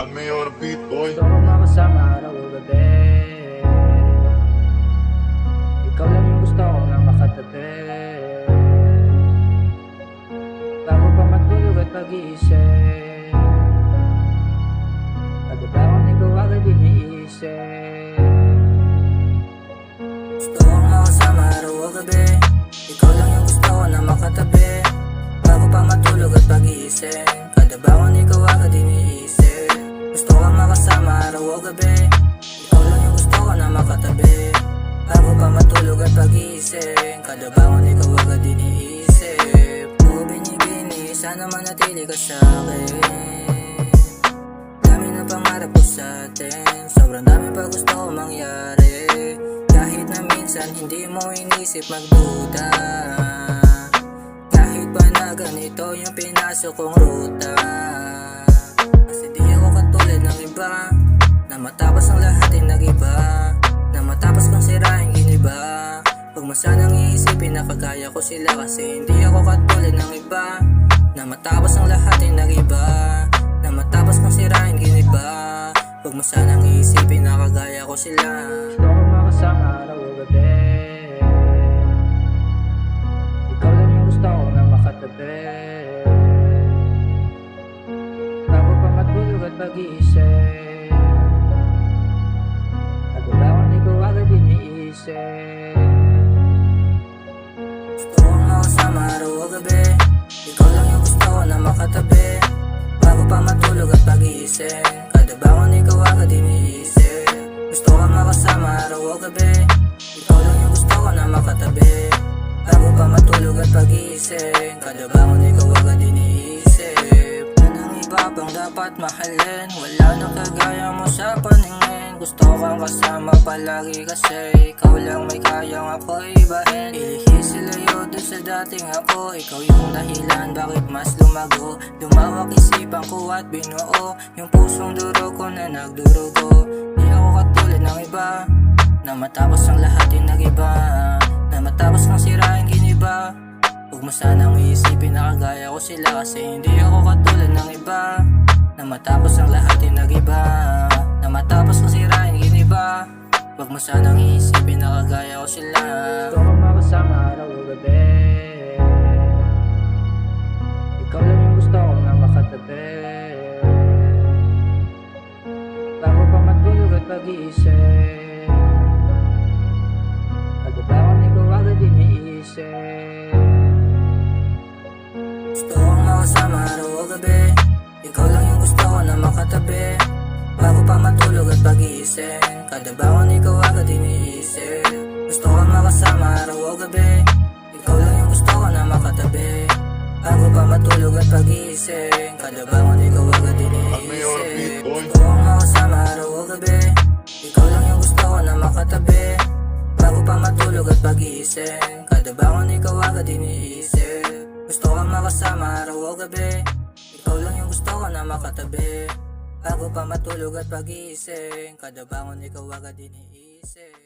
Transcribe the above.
Got me on the beat, boy. Gusto ko makasama araw o gabi. Ikaw lang yung gusto ko na makatabi. Bago pa matulog at pag-iisip, pagkabawang ikaw agad iniisip. Gusto ko makasama araw o gabi. Ikaw lang yung gusto ko na makatabi. Bago pa matulog at pag-iisip, kada bangon ikaw agad iniisip. Gusto ko makasama araw o gabi. Ikaw lang yung gusto ko na makatabi. Bago pa matulog at pag-iisip, kada bangon ikaw agad iniisip. O binibini, sana manatili ka sa'kin. Dami na pangarap ko sa'tin, sobrang dami pa gusto ko mangyari. Kahit na minsan hindi mo inisip magduda, kahit pa na ganito yung pinasok kong ruta. Kasi di ako katulad ng iba, na matapos ang lahat ay nag-iba, na matapos kong sirain giniba. Huwag mo sanang iisipin na kagaya ko sila, kasi hindi ako katulad ng iba, na matapos ang lahat ay nag-iba, na matapos kong sirain giniba. Huwag mo sanang iisipin na kagaya ko sila. Gusto ko makasama araw o gabi. Ikaw lang yung gusto ko na makatabi. Bago pa matulog at pag-iisip, pagkabawang ikaw agad iniisip. Gusto ko makasama araw o gabi. Ikaw lang yung gusto ko na makatabi. Bago pa matulog at pag-iisip, kada bangon ikaw agad iniisip. Gusto ko makasama araw o gabi. Ikaw lang yung gusto ko na makatabi. Bago pa matulog at pag-iisip, kada bangon ikaw agad iniisip. Yan ang iba pang dapat mahalin, wala na kagaya mo sa paningin. Gusto kang kasama palagi kasi ikaw lang may kayang ako ibahin. Ilihis ilayo dun sa dating ako, ikaw yung dahilan bakit mas lumago. Lumawak isipan ko at binuo yung pusong duro ko na nagdurugo. Di ako katulad ng iba, na matapos ang lahat ay nag-iba, na matapos kang sirain giniba. Huwag mo sanang iisipin na kagaya ko sila, kasi hindi ako katulad ng iba, na matapos ang lahat ay nag-iba, na matapos kang sirain giniba. Huwag mo sanang iisipin na kagaya ko sila. Gusto ko makasama araw o gabi. Ikaw lang yung gusto ko na makatabi. Bago pa matulog at pag-iisip, pagkabawang ikaw agad iniisip. Gusto ko makasama araw o gabi. Ikaw lang yung gusto ko na makatabi. Bago pa matulog at pag-iisip, kada bangon ikaw agad iniisip. Gusto ko makasama araw o gabi. Ikaw lang yung gusto ko na makatabi. Bago pa matulog at pag-iisip, kada bangon ikaw agad iniisip. Gusto ko makasama araw o gabi. Ikaw lang yung gusto ko na makatabi. Bago pa matulog at pag-iisip, kada bangon ikaw agad iniisip. Gusto ko makasama araw o gabi. Ikaw lang yung gusto ko na makatabi. Bago pa matulog at pag-iisip, kada bangon ikaw agad iniisip.